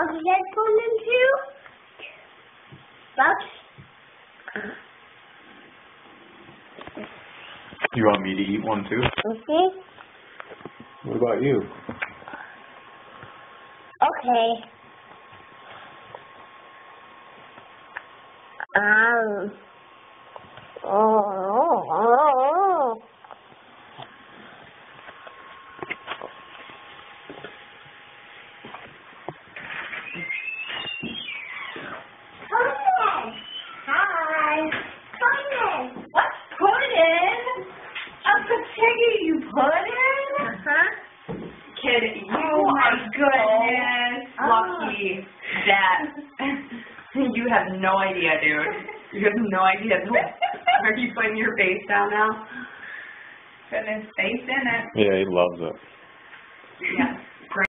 headphone into? That's... You want me to eat one too? Mm-hmm. What about you? Okay. Oh. Hi. What's pudding? A potato you pudding? Uh-huh. Kid, you Oh my are goodness. so lucky that you have no idea, dude. You have no idea. Are you putting your face down now? Putting his face in it. Yeah, he loves it. Yeah.